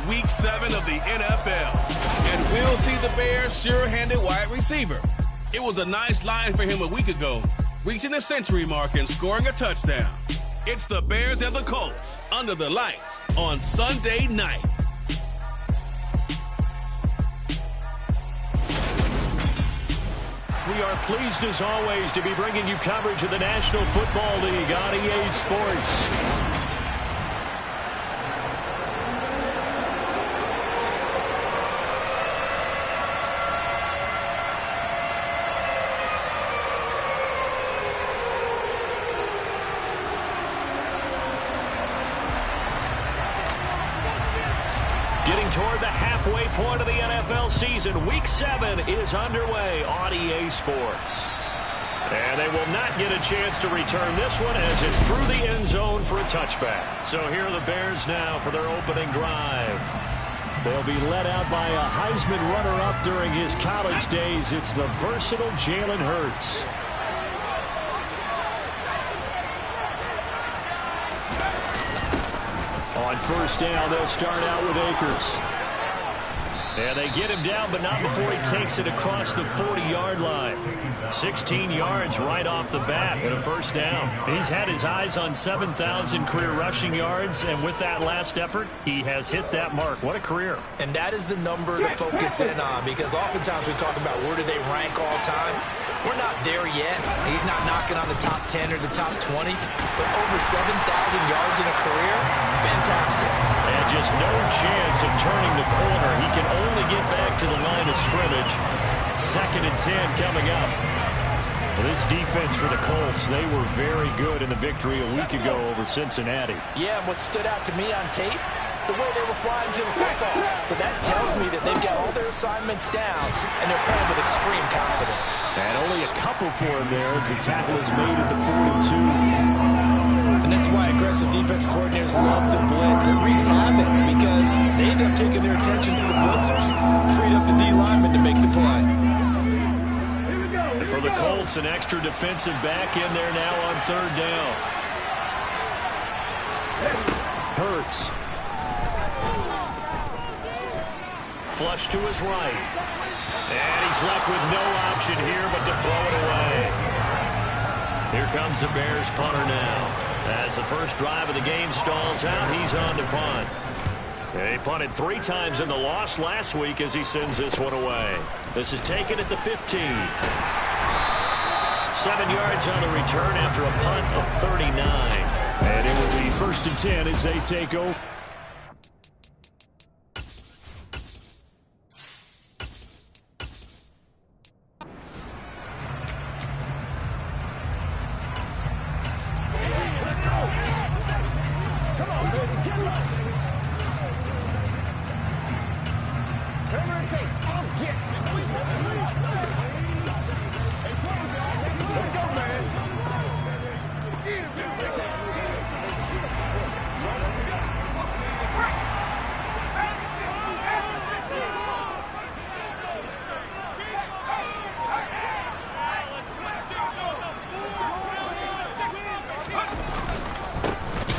Week 7 of the NFL. And we'll see the Bears' sure-handed wide receiver. It was a nice line for him a week ago, reaching the century mark and scoring a touchdown. It's the Bears and the Colts under the lights on Sunday night. We are pleased as always to be bringing you coverage of the National Football League on EA Sports. Getting toward the halfway point of the NFL season, Week 7 is underway on EA Sports. And they will not get a chance to return this one as it's through the end zone for a touchback. So here are the Bears now for their opening drive. They'll be led out by a Heisman runner-up during his college days. It's the versatile Jalen Hurts. On first down, they'll start out with Akers. And they get him down, but not before he takes it across the 40-yard line. 16 yards right off the bat and a first down. He's had his eyes on 7,000 career rushing yards, and with that last effort, he has hit that mark. What a career. And that is the number to focus in on, because oftentimes we talk about where do they rank all time. We're not there yet. He's not knocking on the top 10 or the top 20, but over 7,000 yards in a career, fantastic. And just no chance of turning the corner. He can only get back to the line of scrimmage. 2nd and 10 coming up. Well, this defense for the Colts, they were very good in the victory a week ago over Cincinnati. Yeah, what stood out to me on tape, the way they were flying to the football. So that tells me that they've got all their assignments down, and they're playing with extreme confidence. And only a couple for him there as the tackle is made at the 42. And this is why aggressive defense coordinators love to blitz. It wreaks havoc because they end up taking their attention to the blitzers. Freed up the D lineman to make the play. And for the Colts, an extra defensive back in there now on 3rd down. Hurts. Flush to his right. And he's left with no option here but to throw it away. Here comes the Bears punter now. As the first drive of the game stalls out, he's on to punt. He punted 3 times in the loss last week as he sends this one away. This is taken at the 15. 7 yards on the return after a punt of 39. And it will be 1st and 10 as they take over.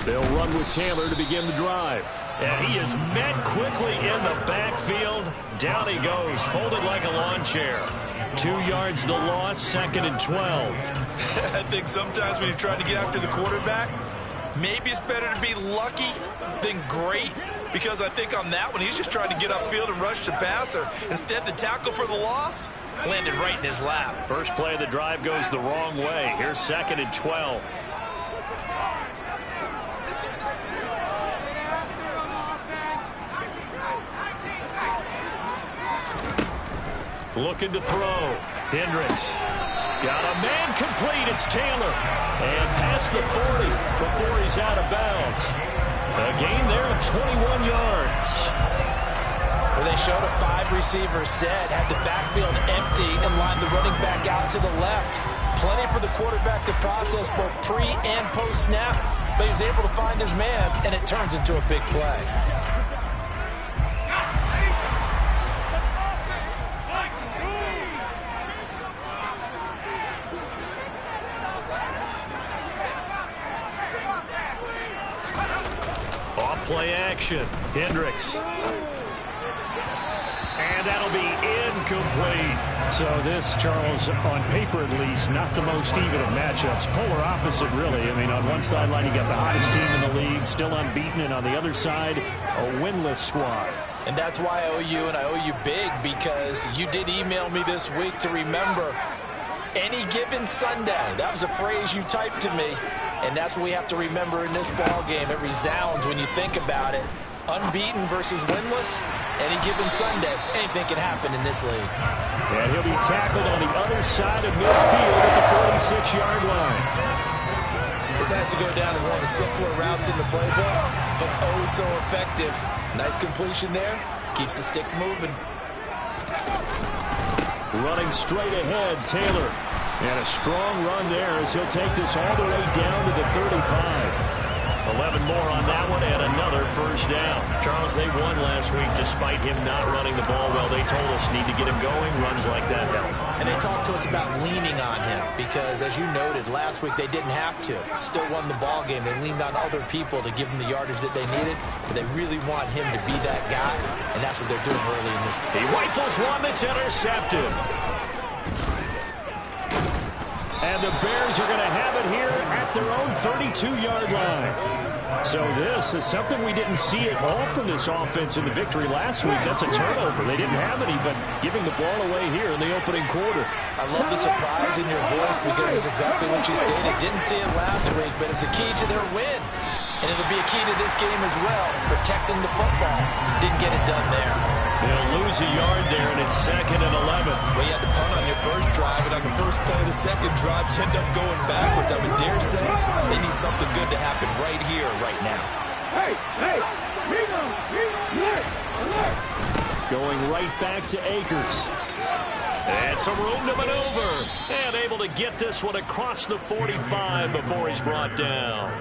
They'll run with Taylor to begin the drive. And he is met quickly in the backfield. Down he goes, folded like a lawn chair. 2 yards the loss, 2nd and 12. I think sometimes when you're trying to get after the quarterback, maybe it's better to be lucky than great, because I think on that one, he's just trying to get upfield and rush the passer. Instead, the tackle for the loss landed right in his lap. First play of the drive goes the wrong way. Here's 2nd and 12. Looking to throw. Hendricks. Got a man complete. It's Taylor. And past the 40 before he's out of bounds. A gain there of 21 yards. Well, they showed a 5-receiver set, had the backfield empty, and lined the running back out to the left. Plenty for the quarterback to process both pre and post snap, but he was able to find his man, and it turns into a big play. Play action. Hendricks. And that'll be incomplete. So this, Charles, on paper at least, not the most even of matchups. Polar opposite, really. I mean, on one sideline, you got the hottest team in the league, still unbeaten, and on the other side, a winless squad. And that's why I owe you, and I owe you big, because you did email me this week to remember any given Sunday. That was a phrase you typed to me, and that's what we have to remember in this ball game. It resounds when you think about it. Unbeaten versus winless, any given Sunday, anything can happen in this league. And he'll be tackled on the other side of midfield at the 46-yard line. This has to go down as one of the simpler routes in the playbook, but oh so effective. Nice completion there, keeps the sticks moving. Running straight ahead, Taylor. And a strong run there as he'll take this all the way down to the 35. 11 more on that one and another first down. Charles, they won last week despite him not running the ball well. They told us need to get him going. Runs like that help. And they talked to us about leaning on him because, as you noted, last week they didn't have to. Still won the ball game. They leaned on other people to give them the yardage that they needed, but they really want him to be that guy, and that's what they're doing early in this. He rifles one that's intercepted. And the Bears are going to have it here at their own 32-yard line. So this is something we didn't see at all from this offense in the victory last week. That's a turnover. They didn't have any, but giving the ball away here in the opening quarter. I love the surprise in your voice because it's exactly what you stated. Didn't see it last week, but it's a key to their win. And it'll be a key to this game as well, protecting the football. Didn't get it done there. They'll lose a yard there, and it's 2nd and 11. Well, you had to punt on your first drive, and on the first play of the second drive, you end up going backwards. I would dare say they need something good to happen right here, right now. Going right back to Akers. And some room to maneuver. And able to get this one across the 45 before he's brought down.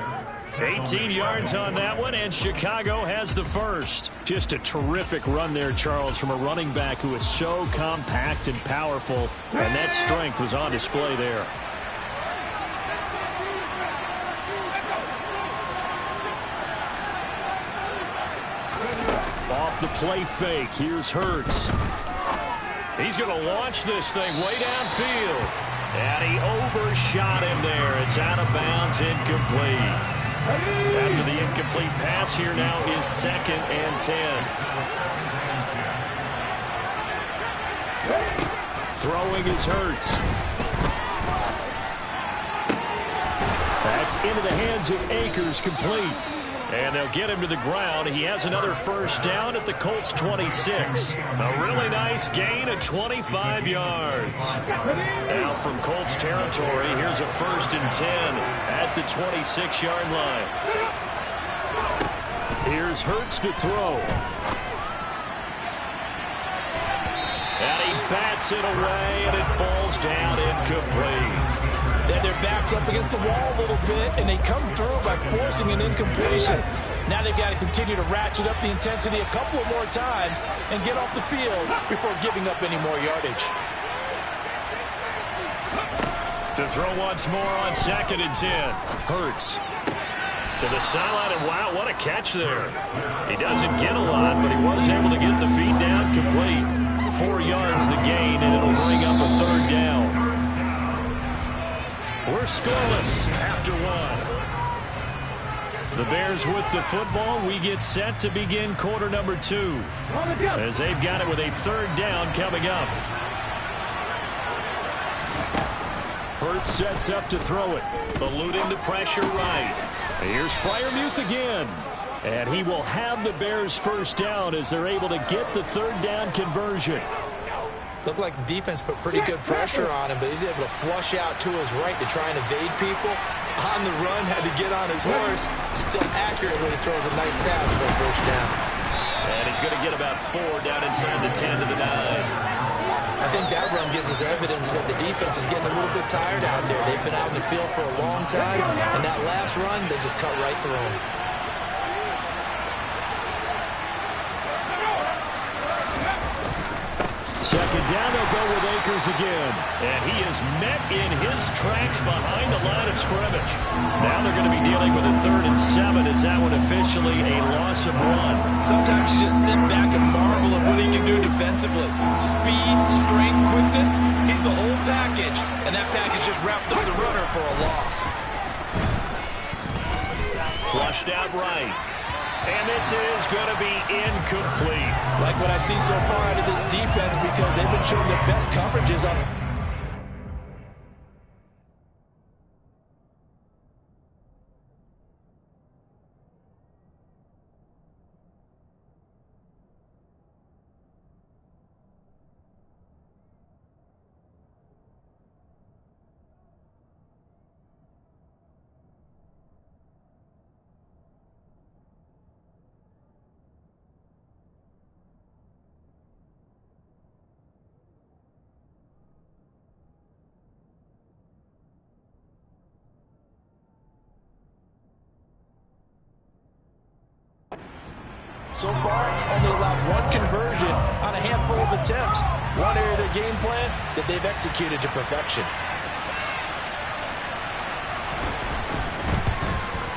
18 yards on that one, and Chicago has the first. Just a terrific run there, Charles, from a running back who is so compact and powerful, and that strength was on display there. Off the play fake, here's Hurts. He's going to launch this thing way downfield. And he overshot him there. It's out of bounds, incomplete. After the incomplete pass, here now is 2nd and 10. Throwing is Hurts. That's into the hands of Akers, complete. And they'll get him to the ground. He has another first down at the Colts 26. A really nice gain of 25 yards. Now from Colts territory, here's a 1st and 10 at the 26-yard line. Here's Hurts to throw. And he bats it away, and it falls down incomplete. Then their backs up against the wall a little bit, and they come through by forcing an incompletion. Now they've got to continue to ratchet up the intensity a couple of more times and get off the field before giving up any more yardage. To throw once more on 2nd and 10. Hurts. To the sideline, and wow, what a catch there. He doesn't get a lot, but he was able to get the feet down complete. 4 yards the gain, and it'll bring up a 3rd down. We're scoreless after 1. The Bears with the football. We get set to begin quarter number 2. As they've got it with a 3rd down coming up. Hurts sets up to throw it. Eluding the pressure right. Here's Freiermuth again. And he will have the Bears first down as they're able to get the 3rd down conversion. Looked like the defense put pretty good pressure on him, but he's able to flush out to his right to try and evade people. On the run, had to get on his horse. Still accurately throws a nice pass for a first down. And he's going to get about 4 down inside the 10 to the 9. I think that run gives us evidence that the defense is getting a little bit tired out there. They've been out in the field for a long time, and that last run, they just cut right through them. Second down, they'll go with Akers again. And he is met in his tracks behind the line of scrimmage. Now they're going to be dealing with a 3rd and 7. Is that one officially a loss of 1? Sometimes you just sit back and marvel at what he can do defensively. Speed, strength, quickness, he's the whole package. And that package just wrapped up the runner for a loss. Flushed out right. And this is going to be incomplete. Like what I see so far out of this defense, because they've been showing their best coverages on. So far, only allowed 1 conversion on a handful of attempts. One area of their game plan that they've executed to perfection.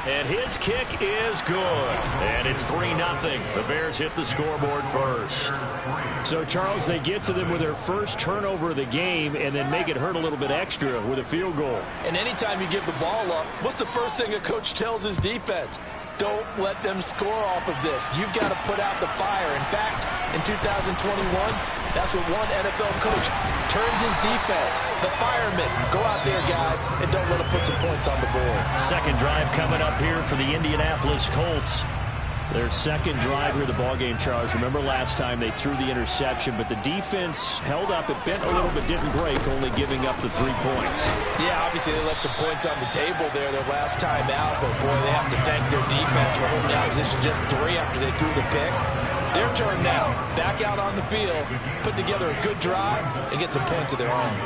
And his kick is good. And it's 3-0. The Bears hit the scoreboard first. So, Charles, they get to them with their first turnover of the game and then make it hurt a little bit extra with a field goal. And anytime you give the ball up, what's the first thing a coach tells his defense? Don't let them score off of this. You've got to put out the fire. In fact, in 2021, that's what one NFL coach turned his defense. The firemen. Go out there, guys, and don't let them put some points on the board. Second drive coming up here for the Indianapolis Colts. Their second drive here of the ballgame, Charles. Remember last time they threw the interception, but the defense held up. It bent a little but didn't break, only giving up the 3 points. Yeah, obviously they left some points on the table there their last time out, but boy, they have to thank their defense for holding down position just 3 after they threw the pick. Their turn now, back out on the field, put together a good drive, and get some points of their own.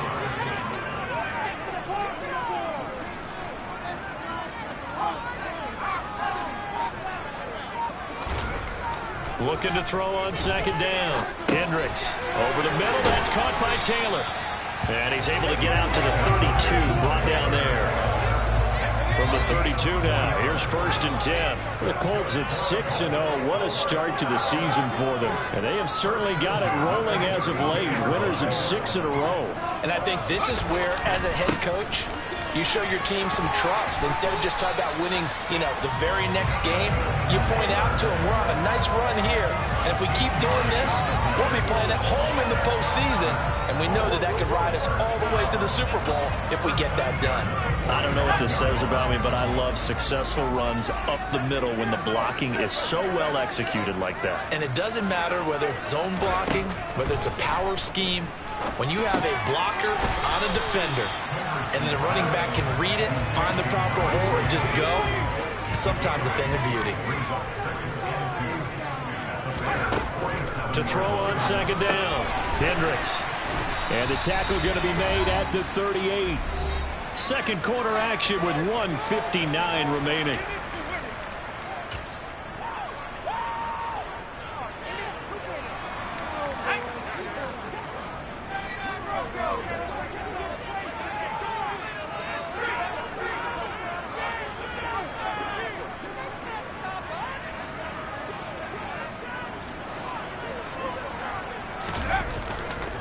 Looking to throw on second down. Hendricks over the middle. That's caught by Taylor. And he's able to get out to the 32. Brought down there. From the 32 now. Here's 1st and 10. The Colts at 6-0. What a start to the season for them. And they have certainly got it rolling as of late. Winners of 6 in a row. And I think this is where, as a head coach, you show your team some trust. Instead of just talking about winning, the very next game, you point out to them, we're on a nice run here. And if we keep doing this, we'll be playing at home in the postseason. And we know that that could ride us all the way to the Super Bowl if we get that done. I don't know what this says about me, but I love successful runs up the middle when the blocking is so well executed like that. And it doesn't matter whether it's zone blocking, whether it's a power scheme. When you have a blocker on a defender, and then the running back can read it, find the proper hole, and just go, sometimes a thing of beauty. To throw on second down, Hendricks. And the tackle going to be made at the 38. Second quarter action with 1:59 remaining.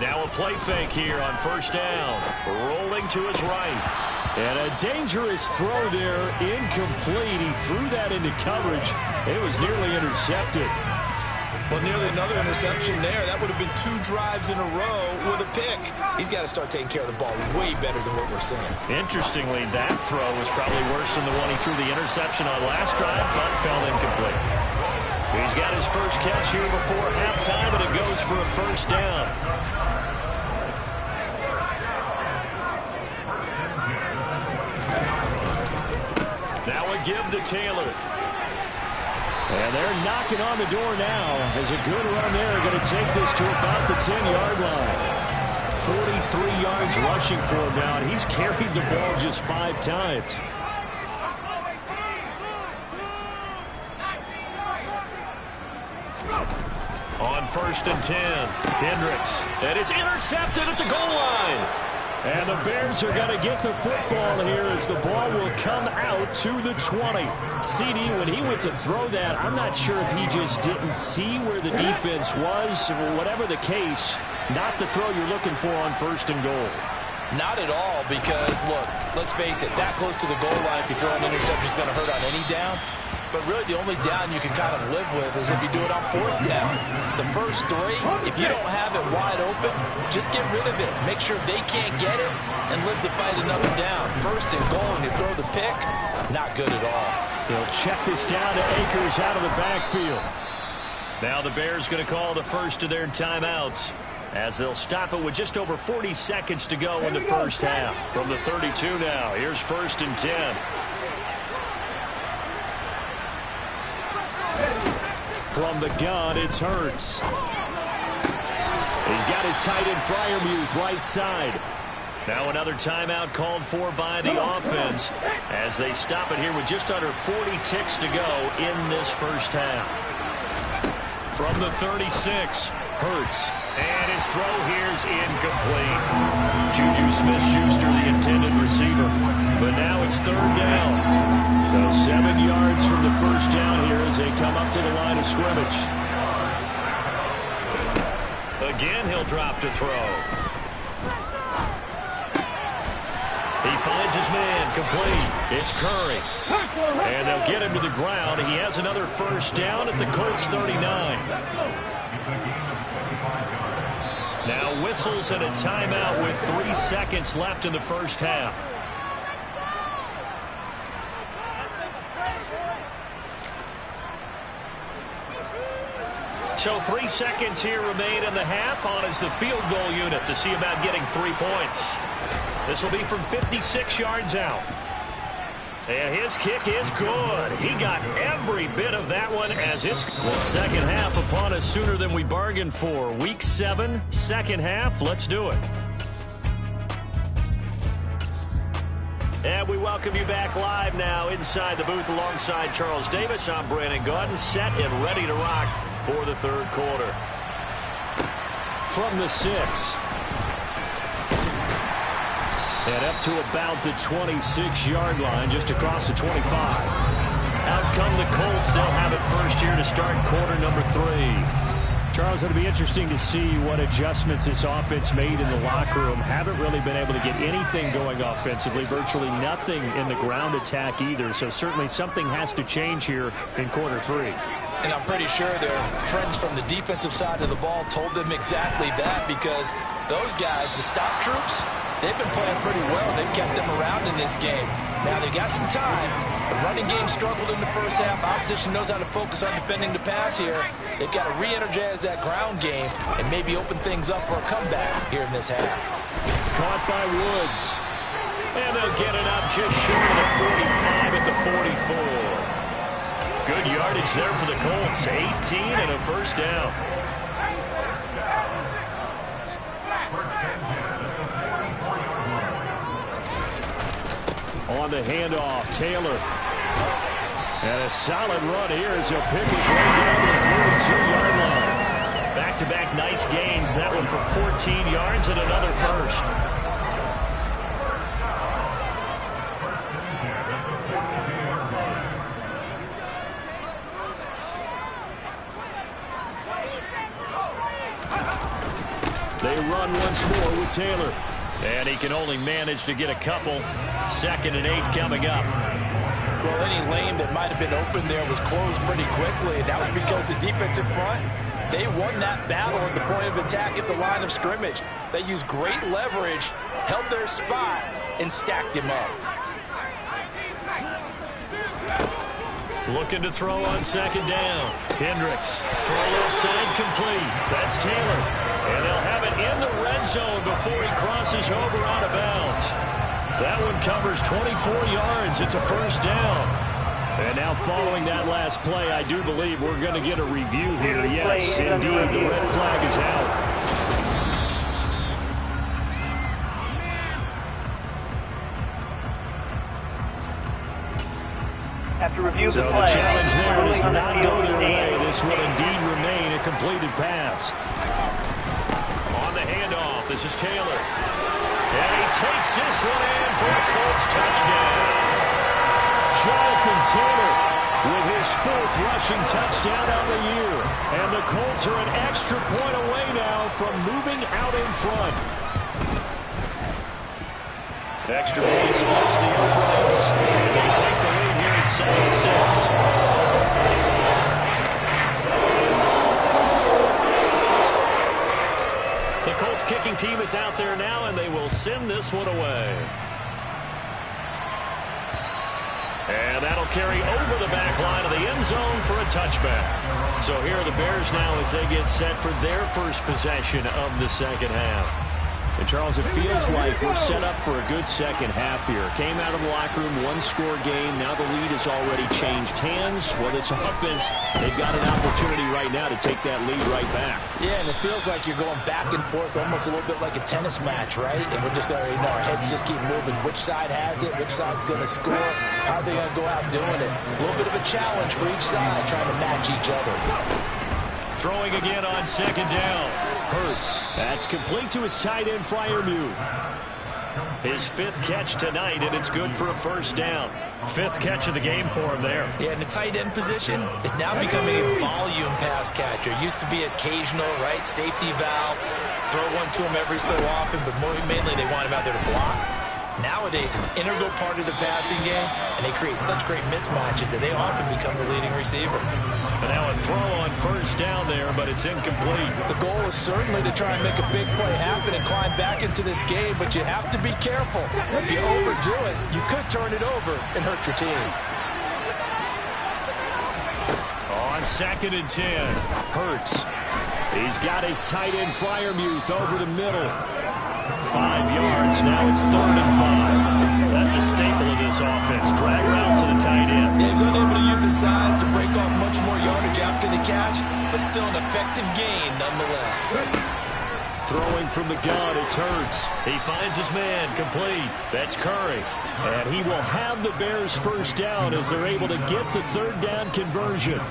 Now a play fake here on 1st down. Rolling to his right. And a dangerous throw there. Incomplete. He threw that into coverage. It was nearly intercepted. Well, nearly another interception there. That would have been 2 drives in a row with a pick. He's got to start taking care of the ball way better than what we're seeing. Interestingly, that throw was probably worse than the one he threw the interception on last drive, but fell incomplete. He's got his first catch here before halftime, and it goes for a 1st down. Now a give to Taylor. And they're knocking on the door now. There's a good run there. Going to take this to about the 10-yard line. 43 yards rushing for him now, and he's carried the ball just 5 times. 1st and 10. Hendricks, and it's intercepted at the goal line. And the Bears are going to get the football here as the ball will come out to the 20. CD, when he went to throw that, I'm not sure if he just didn't see where the defense was. Whatever the case, not the throw you're looking for on 1st and goal. Not at all, because, look, let's face it, that close to the goal line, if you throw an interception, is going to hurt on any down. But really, the only down you can kind of live with is if you do it on 4th down. The first 3, if you don't have it wide open, just get rid of it. Make sure they can't get it and live to fight another down. 1st and goal, and you throw the pick, not good at all. He'll check this down to Akers out of the backfield. Now the Bears going to call the first of their timeouts, as they'll stop it with just over 40 seconds to go in the first half. From the 32 now, here's 1st and 10. From the gun, it's Hurts. He's got his tight end Freiermuth right side. Now another timeout called for by the offense as they stop it here with just under 40 ticks to go in this first half. From the 36, Hurts. And his throw here's incomplete. Juju Smith-Schuster, the intended receiver. But now it's 3rd down. So 7 yards from the first down here as they come up to the line of scrimmage. Again, he'll drop to throw. He finds his man, complete. It's Curry. And they'll get him to the ground. He has another first down at the Colts 39. Now whistles and a timeout with 3 seconds left in the first half. So 3 seconds here remain in the half on as the field goal unit to see about getting 3 points. This will be from 56 yards out. And his kick is good. He got every bit of that one as it's the second half upon us sooner than we bargained for. Week 7, second half. Let's do it. And we welcome you back live now inside the booth alongside Charles Davis. I'm Brandon Gaudin, set and ready to rock for the 3rd quarter. From the 6. And up to about the 26-yard line, just across the 25. Out come the Colts. They'll have it first here to start quarter number 3. Charles, it'll be interesting to see what adjustments this offense made in the locker room. Haven't really been able to get anything going offensively. Virtually nothing in the ground attack either. So certainly something has to change here in quarter 3. And I'm pretty sure their friends from the defensive side of the ball told them exactly that, because those guys, the stop troops, they've been playing pretty well. They've kept them around in this game. Now, they got some time. The running game struggled in the first half. Opposition knows how to focus on defending the pass here. They've got to re-energize that ground game and maybe open things up for a comeback here in this half. Caught by Woods. And they'll get it up just short of the 45 at the 44. Good yardage there for the Colts. 18 and a first down. On the handoff, Taylor. And a solid run here as he'll pick his way down to the 42-yard line. Back-to-back nice gains. That one for 14 yards and another first. They run once more with Taylor. And he can only manage to get a couple. 2nd and 8 coming up. Well, any lane that might have been open there was closed pretty quickly. That was because the defensive front, they won that battle at the point of attack at the line of scrimmage. They used great leverage, held their spot, and stacked him up. Looking to throw on 2nd down. Hendricks, throw a little side complete. That's Taylor. And they'll have it in the red zone before he crosses over out of bounds. That one covers 24 yards. It's a first down. And now following that last play, I do believe we're going to get a review here. Yes, indeed, the red flag is out. After review of So the the play, challenge there does on the not field go their way. stands. This will indeed remain a completed pass. On the handoff, this is Taylor. And he takes this one in for a Colts touchdown. Jonathan Taylor with his 4th rushing touchdown on the year. And the Colts are an extra point away now from moving out in front. Extra point splits the uprights. And they take the lead here at 7-6. The Colts kicking team is out there now, and they will send this one away. And that'll carry over the back line of the end zone for a touchback. So here are the Bears now as they get set for their first possession of the second half. And, Charles, it feels like we're set up for a good second half here. Came out of the locker room, 1-score game. Now the lead has already changed hands. Well, this offense, they've got an opportunity right now to take that lead right back. Yeah, and it feels like you're going back and forth, almost a little bit like a tennis match, right? And we're just already know our heads just keep moving. Which side has it? Which side's going to score? How are they going to go out doing it? A little bit of a challenge for each side, trying to match each other. Throwing again on second down. Hurts. That's complete to his tight end, Freiermuth. His 5th catch tonight, and it's good for a first down. 5th catch of the game for him there. Yeah, and the tight end position is now becoming a volume pass catcher. Used to be occasional, right? Safety valve. Throw one to him every so often, but mainly they want him out there to block. Nowadays, an integral part of the passing game, and they create such great mismatches that they often become the leading receiver. And now a throw on first down there, but it's incomplete. The goal is certainly to try and make a big play happen and climb back into this game, but you have to be careful. If you overdo it, you could turn it over and hurt your team. On 2nd and 10. Hurts. He's got his tight end, Freiermuth, over the middle. 5 yards. Now it's 3rd and 5. That's a staple of this offense. Drag route to the tight end. Yeah, he's unable to use his size to break off much more yardage after the catch, but still an effective gain nonetheless. Throwing from the gun, it's Hurts. He finds his man, complete. That's Curry. And he will have the Bears first down as they're able to get the 3rd down conversion.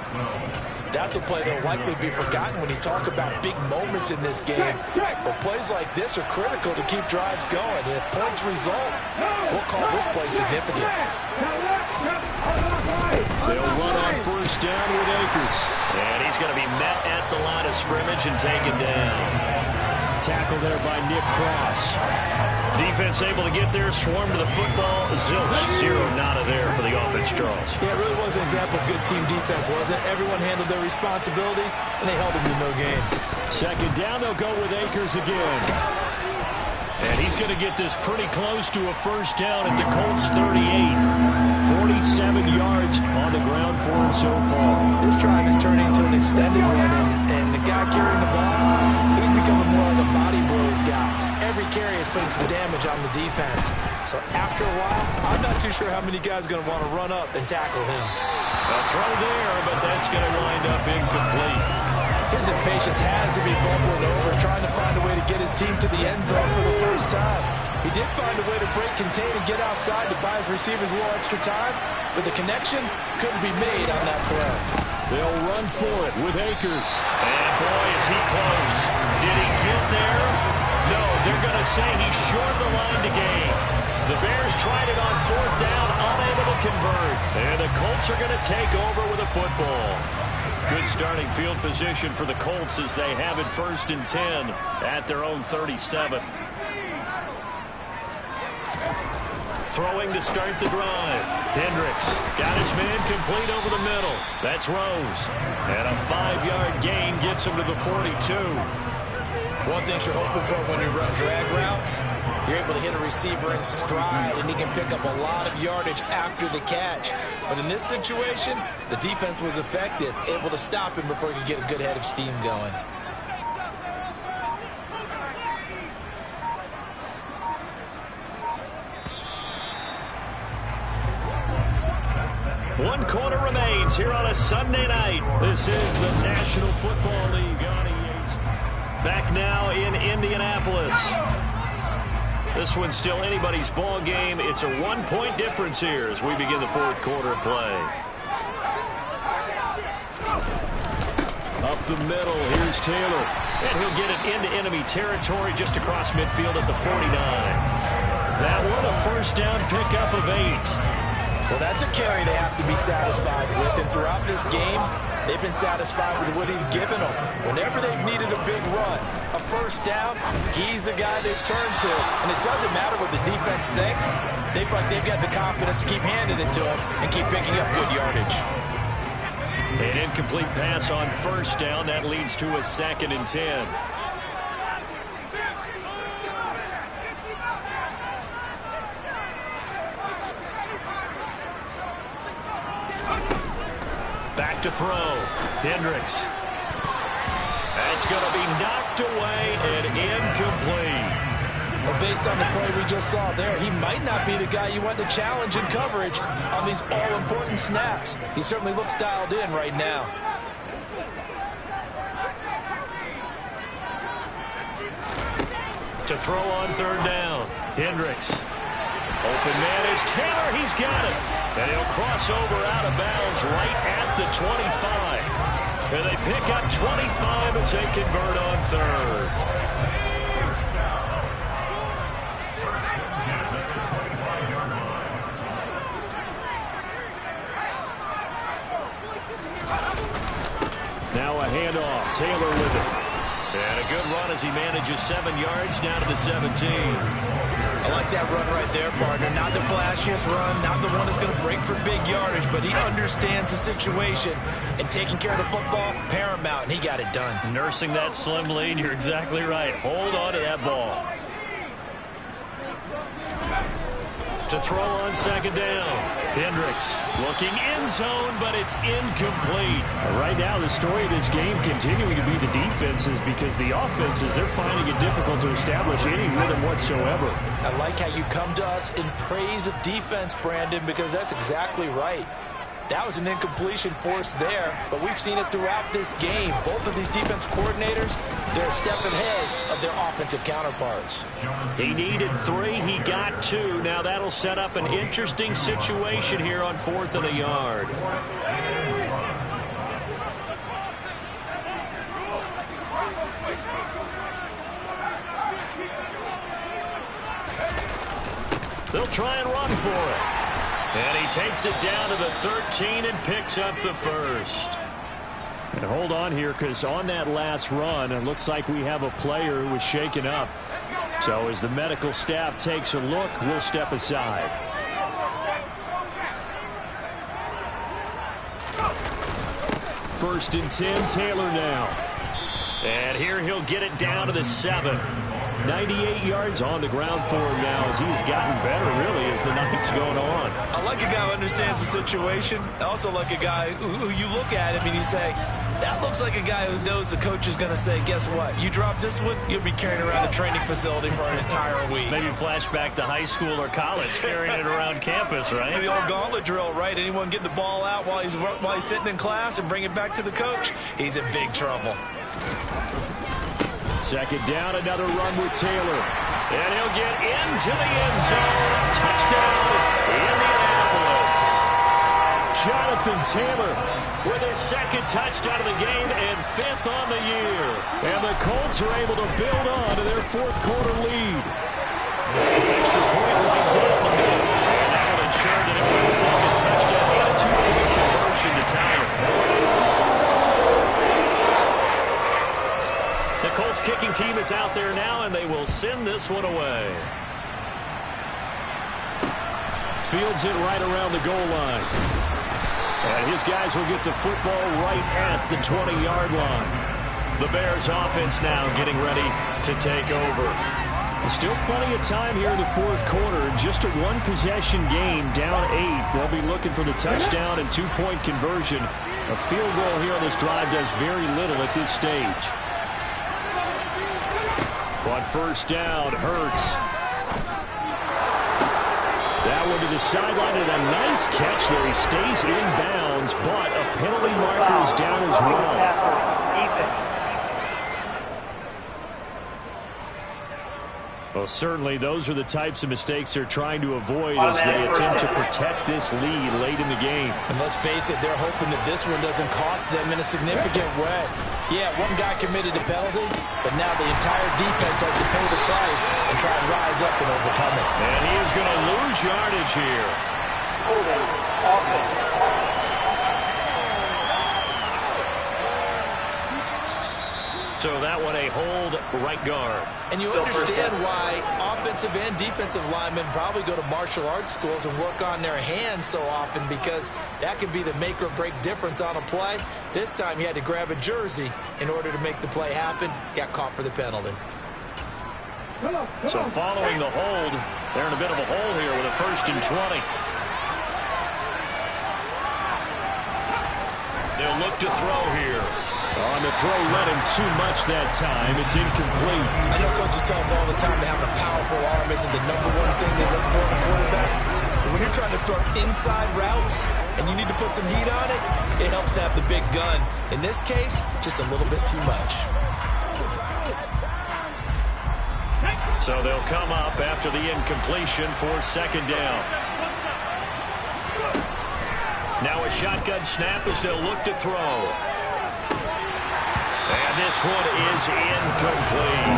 That's a play that will likely be forgotten when you talk about big moments in this game. But plays like this are critical to keep drives going. And if points result, we'll call this play significant. They'll run on first down with Akers. And he's going to be met at the line of scrimmage and taken down. Tackle there by Nick Cross. Defense able to get there, swarm to the football. Zilch, 0 nada there for the offense, Charles. Yeah, it really was an example of good team defense, wasn't it? Everyone handled their responsibilities, and they held them to no gain. Second down, they'll go with Akers again. And he's going to get this pretty close to a first down at the Colts 38. 47 yards on the ground for him so far. This drive is turning into an extended run, and the guy carrying the ball, he's becoming more of a body blows guy. Every carry is putting some damage on the defense. So after a while, I'm not too sure how many guys are going to want to run up and tackle him. A throw there, but that's going to wind up incomplete. His impatience has to be bubbling over, trying to find a way to get his team to the end zone for the first time. He did find a way to break, contain, and get outside to buy his receivers a little extra time, but the connection couldn't be made on that throw. They'll run for it with Akers. And boy, is he close. Did he get there? No, they're going to say he's short of the line to gain. The Bears tried it on 4th down, unable to convert. And the Colts are going to take over with a football. Good starting field position for the Colts as they have it 1st and 10 at their own 37. Throwing to start the drive. Hendricks got his man complete over the middle. That's Rose. And a 5-yard gain gets him to the 42. One thing you're hoping for when you run drag routes, you're able to hit a receiver in stride, and he can pick up a lot of yardage after the catch. But in this situation, the defense was effective, able to stop him before he could get a good head of steam going. One quarter remains here on a Sunday night. This is the National Football League on EA. Back now in Indianapolis. This one's still anybody's ball game. It's a one-point difference here as we begin the fourth quarter play. Up the middle, here's Taylor. And he'll get it into enemy territory just across midfield at the 49. That one, a first down pickup of 8. Well, that's a carry they have to be satisfied with. And throughout this game, they've been satisfied with what he's given them. Whenever they've needed a big run, a first down, he's the guy they've turned to. And it doesn't matter what the defense thinks. They've got the confidence to keep handing it to him and keep picking up good yardage. An incomplete pass on first down. That leads to a 2nd and 10. Back to throw. Hendricks. That's going to be knocked away and incomplete. Well, based on the play we just saw there, he might not be the guy you want to challenge in coverage on these all-important snaps. He certainly looks dialed in right now. To throw on 3rd down. Hendricks. Open man is Taylor. He's got it. And he'll cross over out of bounds right at the 25. And they pick up 25 as they convert on 3rd. Now a handoff. Taylor with it. And a good run as he manages 7 yards down to the 17. I like that run right there, partner. Not the flashiest run, not the one that's going to break for big yardage, but he understands the situation, and taking care of the football, paramount, and he got it done. Nursing that slim lead, you're exactly right. Hold on to that ball. To throw on 2nd down. Hendricks looking end zone, but it's incomplete. Right now, the story of this game continuing to be the defenses, because the offenses, they're finding it difficult to establish any rhythm whatsoever. I like how you come to us in praise of defense, Brandon, because that's exactly right. That was an incompletion forced there, but we've seen it throughout this game. Both of these defense coordinators, they're a step ahead of their offensive counterparts. He needed 3. He got 2. Now that'll set up an interesting situation here on 4th and a yard. They'll try and run for it. And he takes it down to the 13 and picks up the 1st. And hold on here, because on that last run, it looks like we have a player who was shaken up. So as the medical staff takes a look, we'll step aside. First and 10, Taylor now. And here he'll get it down to the 7. 98 yards on the ground for him now as he's gotten better, really, as the night's going on. I like a guy who understands the situation. I also like a guy who you look at him and you say, that looks like a guy who knows the coach is going to say, guess what? You drop this one, you'll be carrying around a training facility for an entire week. Maybe flashback to high school or college, carrying it around campus, right? Maybe the old gauntlet drill, right? Anyone get the ball out while he's sitting in class and bring it back to the coach? He's in big trouble. 2nd down, another run with Taylor. And he'll get into the end zone. Touchdown, Indianapolis. Jonathan Taylor with his 2nd touchdown of the game and 5th on the year. And the Colts are able to build on to their 4th quarter lead. Extra point right down the middle. And that will ensure that it will take a touchdown and a 2-point conversion to tie it. The Colts kicking team is out there now, and they will send this one away. Fields it right around the goal line. And his guys will get the football right at the 20-yard line. The Bears offense now getting ready to take over. Still plenty of time here in the 4th quarter. Just a one-possession game, down 8. They'll be looking for the touchdown and 2-point conversion. A field goal here on this drive does very little at this stage. On first down, Hurts. That one to the sideline, and a nice catch there. He stays in bounds, but a penalty marker is down as well. Well, certainly those are the types of mistakes they're trying to avoid as they attempt to protect this lead late in the game. And let's face it, they're hoping that this one doesn't cost them in a significant way. Yeah, one guy committed a penalty, but now the entire defense has to pay the price and try and rise up and overcome it. And he is going to lose yardage here. Holding offense. So that one a hold right guard. And you understand why offensive and defensive linemen probably go to martial arts schools and work on their hands so often, because that could be the make or break difference on a play. This time he had to grab a jersey in order to make the play happen. Got caught for the penalty. So following the hold, they're in a bit of a hole here with a 1st and 20. They'll look to throw here. On the throw, read him too much that time. It's incomplete. I know coaches tell us all the time that having a powerful arm isn't the #1 thing they look for in a quarterback. But when you're trying to throw inside routes and you need to put some heat on it, it helps have the big gun. In this case, just a little bit too much. So they'll come up after the incompletion for 2nd down. Now a shotgun snap as they'll look to throw. And this one is incomplete.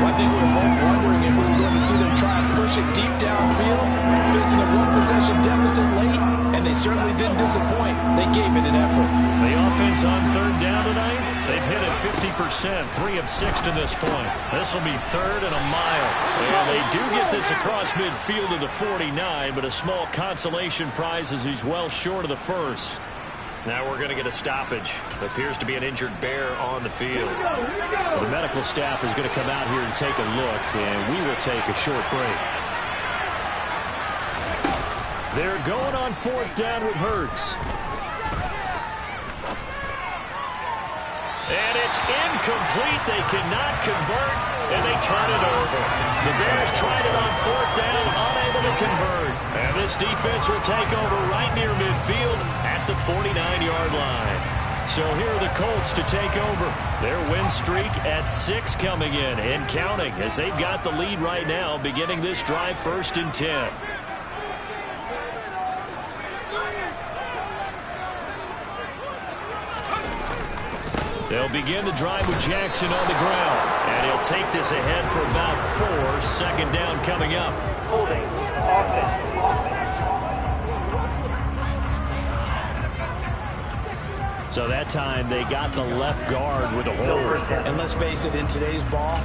I think we were both wondering if we were going to see them try and push it deep downfield, facing a 1-possession deficit late, and they certainly didn't disappoint. They gave it an effort. The offense on 3rd down tonight, they've hit it 50%, 3 of 6 to this point. This will be 3rd and a mile. And they do get this across midfield to the 49, but a small consolation prize as he's well short of the 1st. Now we're going to get a stoppage. Appears to be an injured bear on the field. So the medical staff is going to come out here and take a look, and we will take a short break. They're going on 4th down with Hurts. And it's incomplete. They cannot convert, and they turn it over. The Bears tried it on 4th down, unable to convert. And this defense will take over right near midfield at the 49-yard line. So here are the Colts to take over. Their win streak at 6 coming in and counting, as they've got the lead right now, beginning this drive 1st and 10. They'll begin the drive with Jackson on the ground. And he'll take this ahead for about 4. 2nd down coming up. Holding offense. So that time they got the left guard with a hold. And let's face it, in today's ball,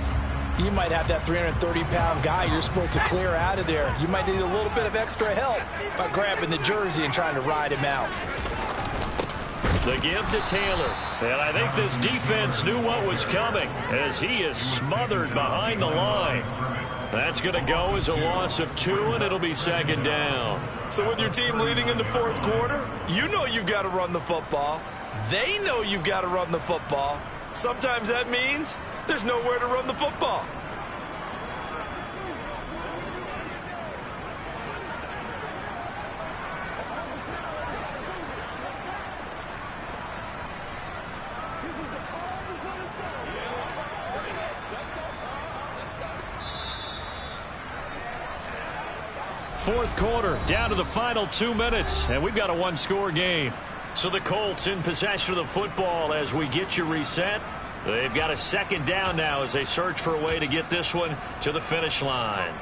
you might have that 330-pound guy you're supposed to clear out of there. You might need a little bit of extra help by grabbing the jersey and trying to ride him out. The give to Taylor. And I think this defense knew what was coming as he is smothered behind the line. That's going to go as a loss of 2, and it'll be 2nd down. So with your team leading in the 4th quarter, you know you've got to run the football. They know you've got to run the football. Sometimes that means there's nowhere to run the football. Fourth quarter, down to the final 2 minutes, and we've got a 1-score game. So the Colts in possession of the football as we get you reset. They've got a 2nd down now as they search for a way to get this one to the finish line.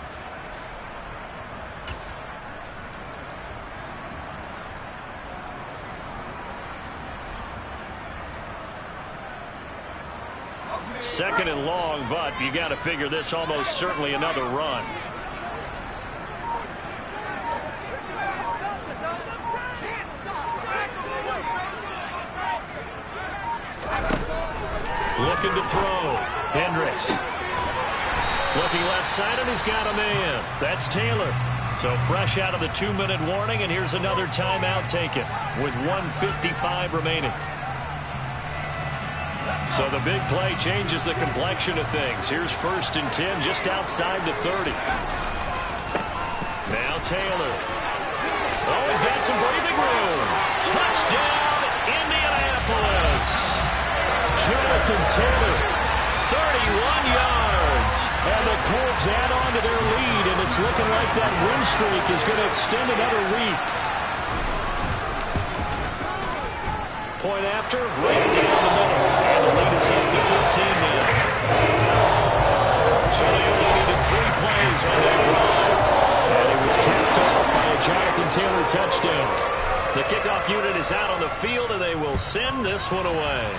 Second and long, but you got to figure this almost certainly another run. Looking to throw. Hendricks. Looking left side, and he's got a man. That's Taylor. So fresh out of the 2-minute warning, and here's another timeout taken with 1:55 remaining. So the big play changes the complexion of things. Here's 1st and 10 just outside the 30. Now Taylor. Oh, he's got some breathing room. Touchdown, Indianapolis. Jonathan Taylor, 31 yards. And the Colts add on to their lead, and it's looking like that win streak is going to extend another week. Point after, right down the middle. And the lead is up to 15 now. So they only needed 3 plays on that drive. And it was capped off by a Jonathan Taylor touchdown. The kickoff unit is out on the field, and they will send this one away.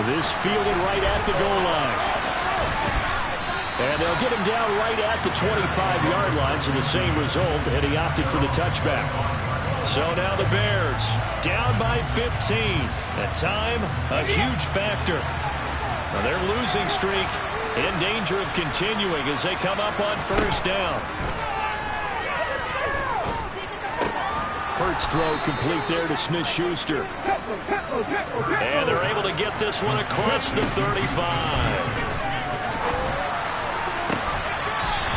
This fielded right at the goal line. And they'll get him down right at the 25-yard line, so the same result, and he opted for the touchback. So now the Bears down by 15. At time, a huge factor. Now their losing streak in danger of continuing as they come up on first down. Hurts throw complete there to Smith-Schuster. And they're able to get this one across the 35.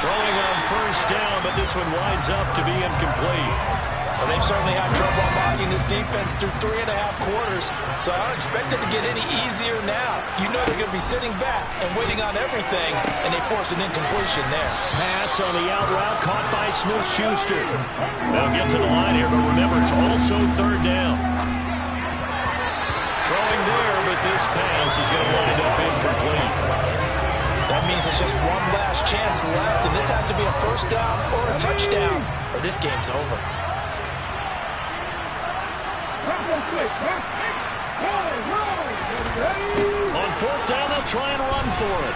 Throwing on first down, but this one winds up to be incomplete. Well, they've certainly had trouble unlocking this defense through 3.5 quarters, so I don't expect it to get any easier now. You know they're going to be sitting back and waiting on everything, and they force an incompletion there. Pass on the out route caught by Smith-Schuster. They'll get to the line here, but remember, it's also third down. Throwing there, but this pass is going to wind up incomplete. That means it's just one last chance left, and this has to be a first down or a touchdown, or this game's over. On fourth down, they'll try and run for it.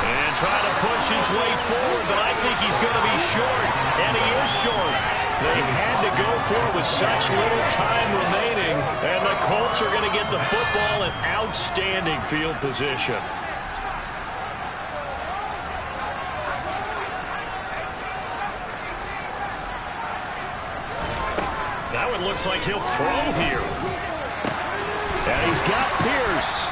And try to push his way forward, but I think he's going to be short, and he is short. They had to go for it with such little time remaining, and the Colts are going to get the football in outstanding field position. That one looks like he'll throw here. And he's got Pierce.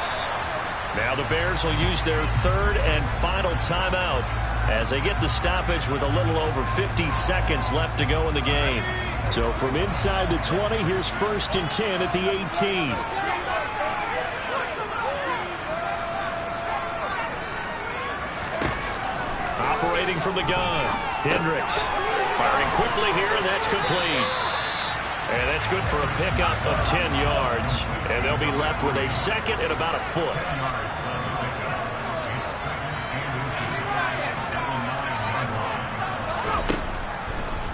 Now the Bears will use their third and final timeout as they get the stoppage with a little over 50 seconds left to go in the game. So from inside the 20, here's 1st and 10 at the 18. Operating from the gun, Hendricks firing quickly here, and that's complete. And that's good for a pickup of 10 yards. And they'll be left with a second and about a foot.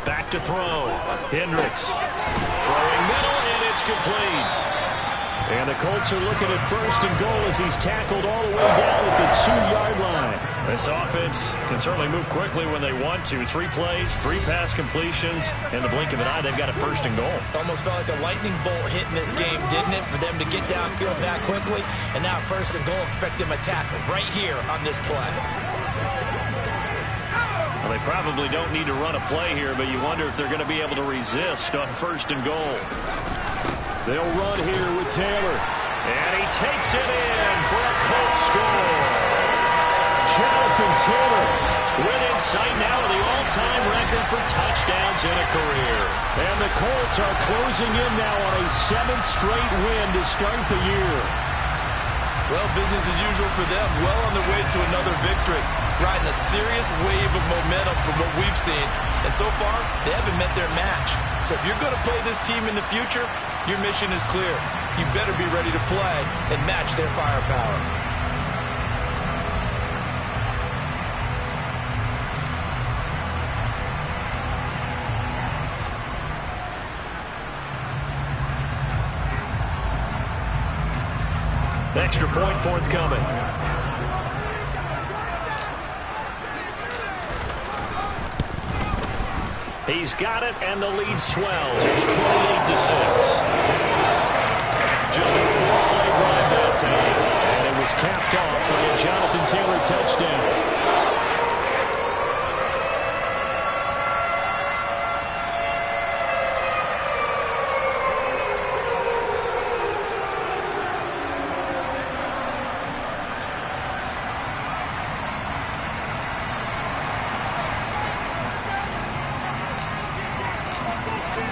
Back to throw. Hendricks throwing middle, and it's complete. And the Colts are looking at 1st and goal as he's tackled all the way down at the 2-yard line. This offense can certainly move quickly when they want to. 3 plays, 3 pass completions. In the blink of an eye, they've got a 1st and goal. Almost felt like a lightning bolt hit in this game, didn't it? For them to get downfield that quickly. And now 1st and goal, expect them to tackle right here on this play. Well, they probably don't need to run a play here, but you wonder if they're going to be able to resist on 1st and goal. They'll run here with Taylor. And he takes it in for a Colts score. Jonathan Taylor within sight now of the all-time record for touchdowns in a career. And the Colts are closing in now on a 7th straight win to start the year. Well, business as usual for them. Well on their way to another victory. Riding a serious wave of momentum from what we've seen. And so far, they haven't met their match. So if you're going to play this team in the future, your mission is clear. You better be ready to play and match their firepower. Extra point forthcoming. He's got it, and the lead swells. It's 28-6. Just a 4-play drive that time. And it was capped off by a Jonathan Taylor touchdown.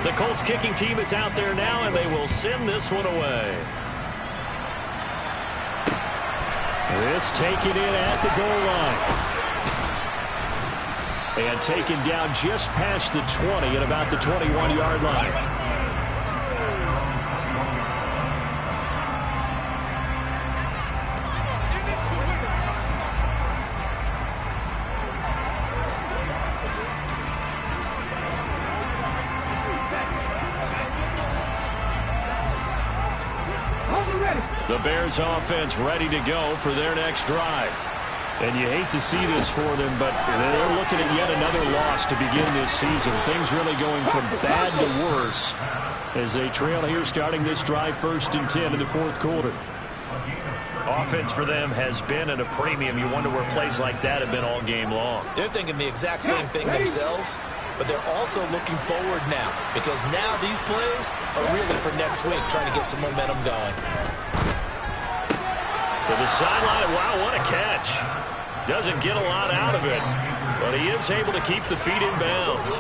The Colts kicking team is out there now, and they will send this one away. This taken in at the goal line. And taken down just past the 20 at about the 21-yard line. The Bears offense ready to go for their next drive. And you hate to see this for them, but they're looking at yet another loss to begin this season. Things really going from bad to worse as they trail here starting this drive 1st and 10 in the 4th quarter. Offense for them has been at a premium. You wonder where plays like that have been all game long. They're thinking the exact same thing themselves, but they're also looking forward now because now these plays are really for next week, trying to get some momentum going. To the sideline. Wow, what a catch. Doesn't get a lot out of it, but he is able to keep the feet in bounds.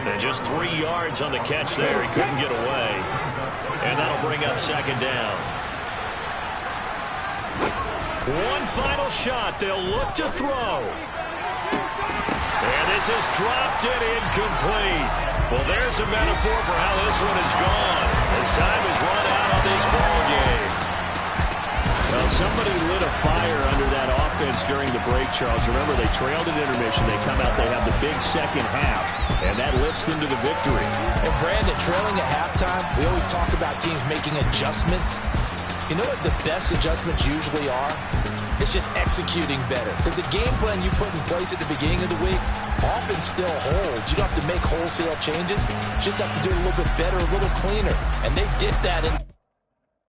And just 3 yards on the catch there. He couldn't get away. And that'll bring up 2nd down. One final shot. They'll look to throw. And this is dropped and incomplete. Well, there's a metaphor for how this one is gone as time has run out on this ball game. Well, somebody lit a fire under that offense during the break, Charles. Remember, they trailed at intermission. They come out, they have the big second half, and that lifts them to the victory. And Brandon, trailing at halftime, we always talk about teams making adjustments. You know what the best adjustments usually are? It's just executing better. Because the game plan you put in place at the beginning of the week often still holds. You don't have to make wholesale changes. You just have to do it a little bit better, a little cleaner. And they did that in